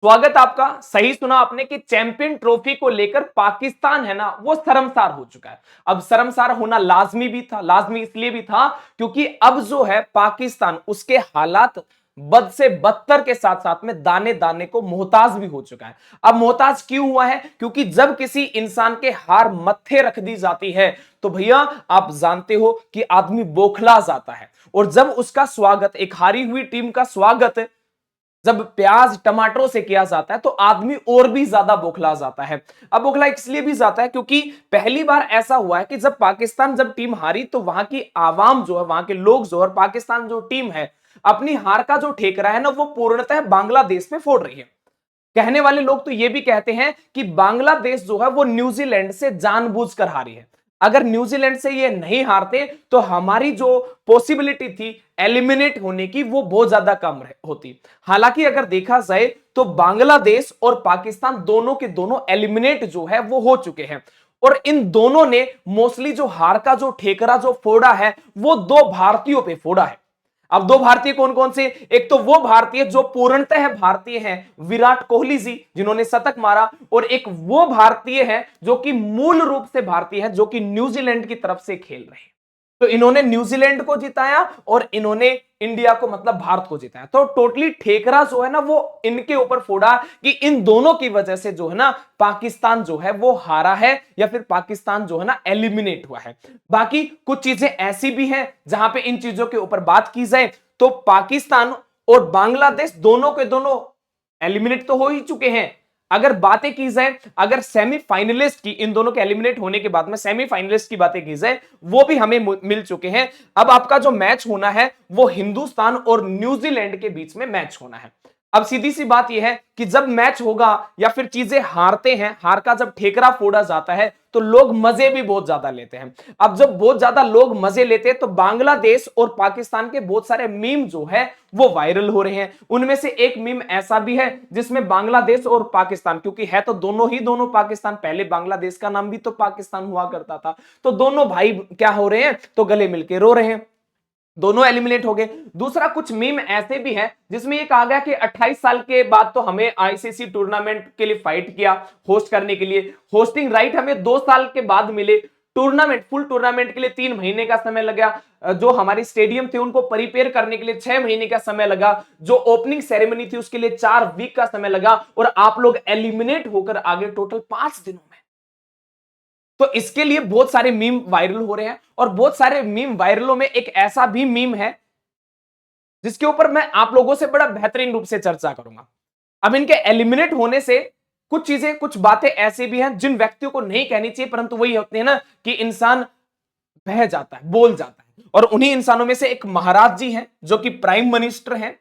स्वागत आपका। सही सुना आपने कि चैंपियन ट्रॉफी को लेकर पाकिस्तान है ना वो शर्मसार हो चुका है। अब शर्मसार होना लाजमी भी था, लाजमी इसलिए भी था क्योंकि अब जो है पाकिस्तान उसके हालात बद से बदतर के साथ साथ में दाने दाने को मोहताज भी हो चुका है। अब मोहताज क्यों हुआ है? क्योंकि जब किसी इंसान के हार मत्थे रख दी जाती है तो भैया आप जानते हो कि आदमी बौखला जाता है। और जब उसका स्वागत, एक हारी हुई टीम का स्वागत जब प्याज टमाटरों से किया जाता है तो आदमी और भी ज्यादा बौखला जाता है। अब बौखला इसलिए भी जाता है क्योंकि पहली बार ऐसा हुआ है कि जब पाकिस्तान जब टीम हारी तो वहां की आवाम जो है, वहां के लोग जो है, पाकिस्तान जो टीम है अपनी हार का जो ठेकरा है ना वो पूर्णतः बांग्लादेश में फोड़ रही है। कहने वाले लोग तो ये भी कहते हैं कि बांग्लादेश जो है वो न्यूजीलैंड से जानबूझकर हारी है। अगर न्यूजीलैंड से ये नहीं हारते तो हमारी जो पॉसिबिलिटी थी एलिमिनेट होने की वो बहुत ज्यादा कम होती। हालांकि अगर देखा जाए तो बांग्लादेश और पाकिस्तान दोनों के दोनों एलिमिनेट जो है वो हो चुके हैं। और इन दोनों ने मोस्टली जो हार का जो ठेकरा जो फोड़ा है वो दो भारतीयों पे फोड़ा है। अब दो भारतीय कौन कौन से? एक तो वो भारतीय जो पूर्णतः भारतीय हैं, विराट कोहली जी जिन्होंने शतक मारा, और एक वो भारतीय है जो कि मूल रूप से भारतीय है जो कि न्यूजीलैंड की तरफ से खेल रहे हैं। तो इन्होंने न्यूजीलैंड को जिताया और इन्होंने इंडिया को मतलब भारत को जिताया। तो टोटली ठेकरा जो है ना वो इनके ऊपर फोड़ा कि इन दोनों की वजह से जो है ना पाकिस्तान जो है वो हारा है या फिर पाकिस्तान जो है ना एलिमिनेट हुआ है। बाकी कुछ चीजें ऐसी भी हैं जहां पे इन चीजों के ऊपर बात की जाए तो पाकिस्तान और बांग्लादेश दोनों के दोनों एलिमिनेट तो हो ही चुके हैं। अगर बातें की जाए, अगर सेमीफाइनलिस्ट की, इन दोनों के एलिमिनेट होने के बाद में सेमीफाइनलिस्ट की बातें की जाए वो भी हमें मिल चुके हैं। अब आपका जो मैच होना है वो हिंदुस्तान और न्यूजीलैंड के बीच में मैच होना है। अब सीधी सी बात यह है कि जब मैच होगा या फिर चीजें हारते हैं, हार का जब ठेकरा फोड़ा जाता है तो लोग मजे भी बहुत ज्यादा लेते हैं। अब जब बहुत ज्यादा लोग मजे लेते हैं तो बांग्लादेश और पाकिस्तान के बहुत सारे मीम जो है वो वायरल हो रहे हैं। उनमें से एक मीम ऐसा भी है जिसमें बांग्लादेश और पाकिस्तान, क्योंकि है तो दोनों पाकिस्तान, पहले बांग्लादेश का नाम भी तो पाकिस्तान हुआ करता था, तो दोनों भाई क्या हो रहे हैं तो गले मिलके रो रहे हैं। दोनों एलिमिनेट हो गए। दूसरा कुछ मीम ऐसे भी है जिसमें ये कहा गया कि 28 साल के बाद तो हमें आईसीसी टूर्नामेंट के लिए फाइट किया होस्ट करने के लिए, होस्टिंग राइट हमें 2 साल के बाद मिले, टूर्नामेंट फुल टूर्नामेंट के लिए 3 महीने का समय लगा, जो हमारी स्टेडियम थे उनको प्रिपेयर करने के लिए 6 महीने का समय लगा, जो ओपनिंग सेरेमनी थी उसके लिए 4 वीक का समय लगा, और आप लोग एलिमिनेट होकर आगे टोटल 5 दिनों में। तो इसके लिए बहुत सारे मीम वायरल हो रहे हैं और बहुत सारे मीम वायरलों में एक ऐसा भी मीम है जिसके ऊपर मैं आप लोगों से बड़ा बेहतरीन रूप से चर्चा करूंगा। अब इनके एलिमिनेट होने से कुछ चीजें, कुछ बातें ऐसी भी हैं जिन व्यक्तियों को नहीं कहनी चाहिए, परंतु वही होते हैं ना कि इंसान बह जाता है, बोल जाता है। और उन्हीं इंसानों में से एक महाराज जी हैं जो कि प्राइम मिनिस्टर हैं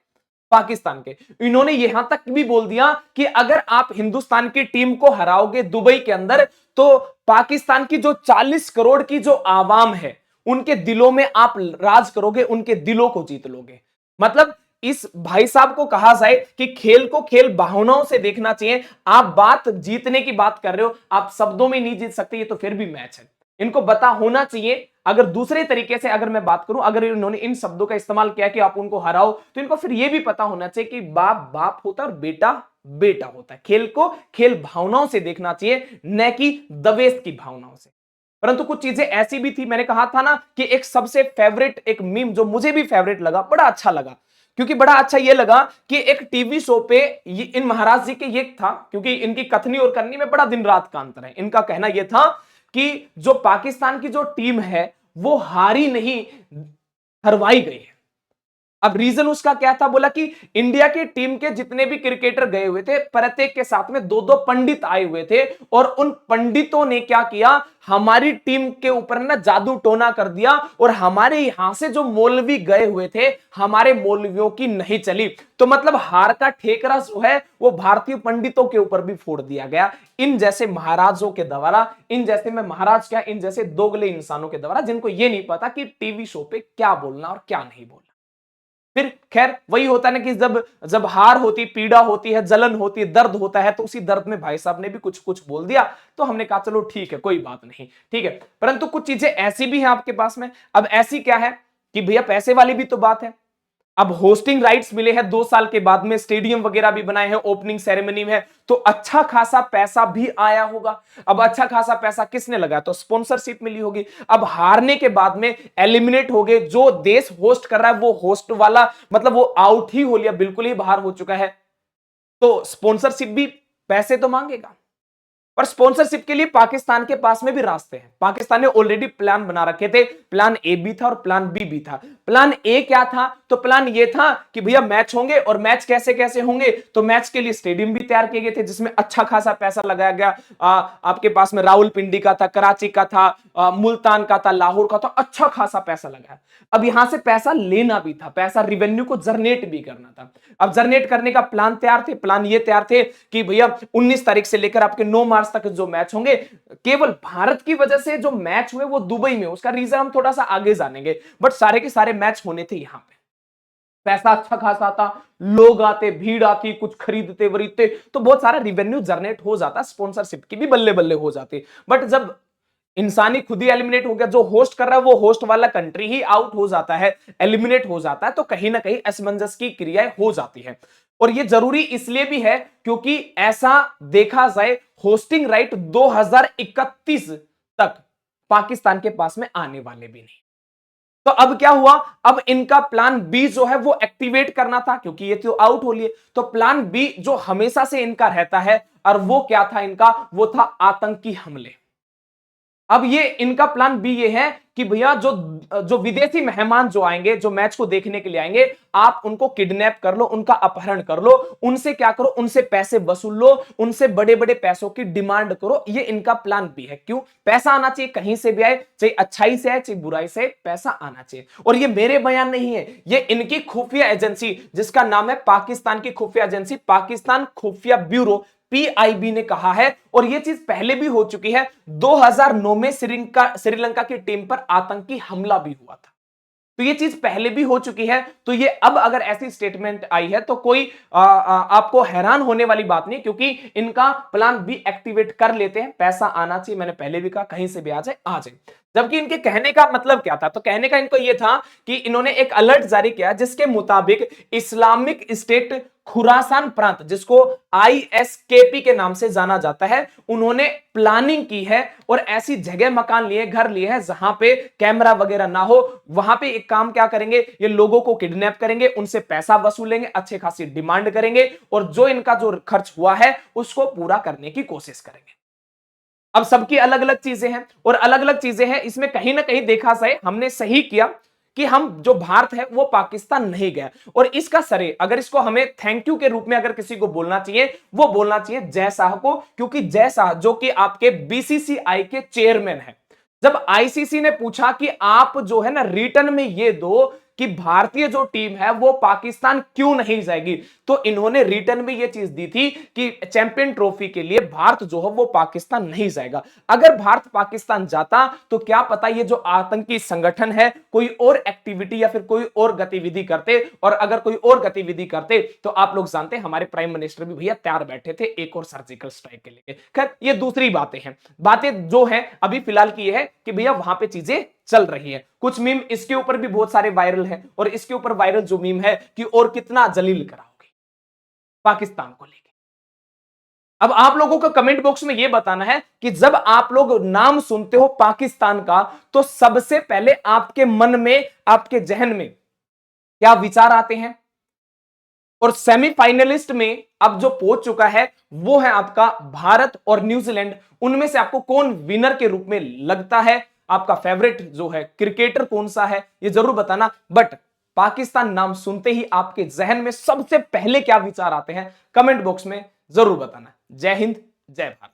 पाकिस्तान के। इन्होंने यहां तक भी बोल दिया कि अगर आप हिंदुस्तान की टीम को हराओगे दुबई के अंदर तो पाकिस्तान की जो 40 करोड़ की जो आवाम है उनके दिलों में आप राज करोगे, उनके दिलों को जीत लोगे। मतलब इस भाई साहब को कहा जाए कि खेल को खेल भावनाओं से देखना चाहिए। आप बात जीतने की बात कर रहे हो, आप शब्दों में नहीं जीत सकते, ये तो फिर भी मैच है। इनको पता होना चाहिए। अगर दूसरे तरीके से अगर मैं बात करूं, अगर इन्होंने इन शब्दों का इस्तेमाल किया कि आप उनको हराओ, तो इनको फिर यह भी पता होना चाहिए कि बाप बाप होता है और बेटा बेटा होता है। खेल को खेल भावनाओं से देखना चाहिए, न कि दवेश की भावनाओं से। परंतु कुछ चीजें ऐसी भी थी, मैंने कहा था ना कि एक सबसे फेवरेट एक मीम जो मुझे भी फेवरेट लगा, बड़ा अच्छा लगा, क्योंकि बड़ा अच्छा यह लगा कि एक टीवी शो पे इन महाराज जी के ये था, क्योंकि इनकी कथनी और करनी में बड़ा दिन रात का अंतर है। इनका कहना यह था कि जो पाकिस्तान की जो टीम है वो हारी नहीं, हरवाई गई है। अब रीजन उसका क्या था? बोला कि इंडिया की टीम के जितने भी क्रिकेटर गए हुए थे प्रत्येक के साथ में दो दो पंडित आए हुए थे, और उन पंडितों ने क्या किया, हमारी टीम के ऊपर ना जादू टोना कर दिया, और हमारे यहां से जो मौलवी गए हुए थे हमारे मौलवियों की नहीं चली। तो मतलब हार का ठेकरा जो है वो भारतीय पंडितों के ऊपर भी फोड़ दिया गया, इन जैसे महाराजों के द्वारा, इन जैसे, मैं महाराज क्या, इन जैसे दोगले इंसानों के द्वारा जिनको ये नहीं पता कि टीवी शो पे क्या बोलना और क्या नहीं बोलना। फिर खैर वही होता है ना कि जब जब हार होती, पीड़ा होती है, जलन होती है, दर्द होता है, तो उसी दर्द में भाई साहब ने भी कुछ कुछ बोल दिया। तो हमने कहा चलो ठीक है, कोई बात नहीं, ठीक है। परंतु कुछ चीजें ऐसी भी हैं आपके पास में। अब ऐसी क्या है कि भैया पैसे वाली भी तो बात है। अब होस्टिंग राइट्स मिले हैं 2 साल के बाद में, स्टेडियम वगैरह भी बनाए हैं, ओपनिंग सेरेमनी में, तो अच्छा खासा पैसा भी आया होगा। अब अच्छा खासा पैसा किसने लगाया? तो स्पॉन्सरशिप मिली होगी। अब हारने के बाद में एलिमिनेट हो गए, जो देश होस्ट कर रहा है वो होस्ट वाला मतलब वो आउट ही हो लिया, बिल्कुल ही बाहर हो चुका है, तो स्पॉन्सरशिप भी पैसे तो मांगेगा। पर स्पॉन्सरशिप के लिए पाकिस्तान के पास में भी रास्ते हैं। पाकिस्तान ने ऑलरेडी प्लान बना रखे थे, प्लान ए भी था और प्लान बी भी था। प्लान ए क्या था? तो प्लान ये था कि भैया मैच होंगे, और मैच कैसे कैसे होंगे, तो मैच के लिए स्टेडियम भी तैयार किए गए थे जिसमें अच्छा खासा पैसा लगाया गया। आपके पास में रावलपिंडी का था, कराची का था, मुल्तान का था, लाहौर का था, अच्छा खासा पैसा लगा। अब यहां से पैसा लेना भी था, पैसा रिवेन्यू को जनरेट भी करना था। अब जनरेट करने का प्लान तैयार थे, प्लान ये तैयार थे कि भैया 19 तारीख से लेकर आपके 9 मार्च तक जो मैच होंगे, केवल भारत की वजह से जो मैच हुए वो दुबई में, उसका रीजन हम थोड़ा सा आगे जानेंगे, बट सारे के सारे मैच होने थे यहां पे। पैसा अच्छा खासा था, लोग आते, भीड़ आती, कुछ खरीदते वरीदते, तो बहुत सारा रिवेन्यू जनरेट हो जाता, स्पॉन्सरशिप की भी बल्ले बल्ले हो जाती। बट जब इंसानी खुद ही एलिमिनेट हो गया, जो होस्ट कर रहा है वो होस्ट वाला कंट्री ही आउट हो जाता है, एलिमिनेट हो जाता है, तो कहीं ना कहीं असमंजस की क्रियाएं हो जाती है। और ये जरूरी इसलिए भी है क्योंकि ऐसा देखा जाए, होस्टिंग राइट 2031 तक पाकिस्तान के पास में आने वाले भी नहीं। तो अब क्या हुआ? अब इनका प्लान बी जो है वो एक्टिवेट करना था, क्योंकि ये तो आउट हो लिए। तो प्लान बी जो हमेशा से इनका रहता है, और वो क्या था इनका? वो था आतंकी हमले। अब ये इनका प्लान बी ये है कि भैया जो जो विदेशी मेहमान जो आएंगे, जो मैच को देखने के लिए आएंगे, आप उनको किडनैप कर लो, उनका अपहरण कर लो, उनसे क्या करो? उनसे पैसे वसूल लो, उनसे बड़े बड़े पैसों की डिमांड करो। ये इनका प्लान बी है। क्यों? पैसा आना चाहिए, कहीं से भी आए, चाहे अच्छाई से आए चाहे बुराई से, पैसा आना चाहिए। और ये मेरे बयान नहीं है, ये इनकी खुफिया एजेंसी जिसका नाम है पाकिस्तान की खुफिया एजेंसी, पाकिस्तान खुफिया ब्यूरो, पीआईबी ने कहा है। और यह चीज पहले भी हो चुकी है, 2009 में श्रीलंका की टीम पर आतंकी हमला भी हुआ था, तो ये चीज पहले भी हो चुकी है। तो ये अब अगर ऐसी स्टेटमेंट आई है तो कोई आपको हैरान होने वाली बात नहीं, क्योंकि इनका प्लान भी एक्टिवेट कर लेते हैं। पैसा आना चाहिए, मैंने पहले भी कहा, कहीं से भी आ जाए आ जाए। जबकि इनके कहने का मतलब क्या था? तो कहने का इनको यह था कि इन्होंने एक अलर्ट जारी किया जिसके मुताबिक इस्लामिक स्टेट खुरासान प्रांत, जिसको आईएसकेपी के नाम से जाना जाता है, उन्होंने प्लानिंग की है और ऐसी जगह, मकान लिए, घर लिए हैं जहां पे कैमरा वगैरह ना हो। वहां पे एक काम क्या करेंगे, ये लोगों को किडनैप करेंगे, उनसे पैसा वसूलेंगे, अच्छे खासी डिमांड करेंगे, और जो इनका जो खर्च हुआ है उसको पूरा करने की कोशिश करेंगे। अब सबकी अलग अलग चीजें हैं और अलग अलग चीजें हैं, इसमें कहीं ना कहीं देखा जाए हमने सही किया कि हम जो भारत है वो पाकिस्तान नहीं गया। और इसका सरे अगर इसको हमें थैंक यू के रूप में अगर किसी को बोलना चाहिए, वो बोलना चाहिए जय शाह को, क्योंकि जय शाह जो कि आपके बीसीसीआई के चेयरमैन है, जब आईसीसी ने पूछा कि आप जो है ना रिटर्न में ये दो कि भारतीय जो टीम है वो पाकिस्तान क्यों नहीं जाएगी, तो इन्होंने रिटर्न में ये चीज दी थी कि चैंपियन ट्रॉफी के लिए भारत जो है वो पाकिस्तान नहीं जाएगा। अगर भारत पाकिस्तान जाता तो क्या पता ये जो आतंकी संगठन है कोई और एक्टिविटी या फिर कोई और गतिविधि करते, और अगर कोई और गतिविधि करते तो आप लोग जानते हैं हमारे प्राइम मिनिस्टर भी भैया तैयार बैठे थे एक और सर्जिकल स्ट्राइक के लिए। खैर ये दूसरी बातें हैं, बातें जो है अभी फिलहाल की है कि भैया वहां पे चीजें चल रही है। कुछ मीम इसके ऊपर भी बहुत सारे वायरल हैं, और इसके ऊपर वायरल जो मीम है कि और कितना जलील कराओगे पाकिस्तान को लेकर। अब आप लोगों को कमेंट बॉक्स में यह बताना है कि जब आप लोग नाम सुनते हो पाकिस्तान का तो सबसे पहले आपके मन में, आपके जहन में क्या विचार आते हैं। और सेमीफाइनलिस्ट में अब जो पहुंच चुका है वो है आपका भारत और न्यूजीलैंड। उनमें से आपको कौन विनर के रूप में लगता है, आपका फेवरेट जो है क्रिकेटर कौन सा है, ये जरूर बताना। बट पाकिस्तान नाम सुनते ही आपके जहन में सबसे पहले क्या विचार आते हैं, कमेंट बॉक्स में जरूर बताना। जय हिंद, जय भारत।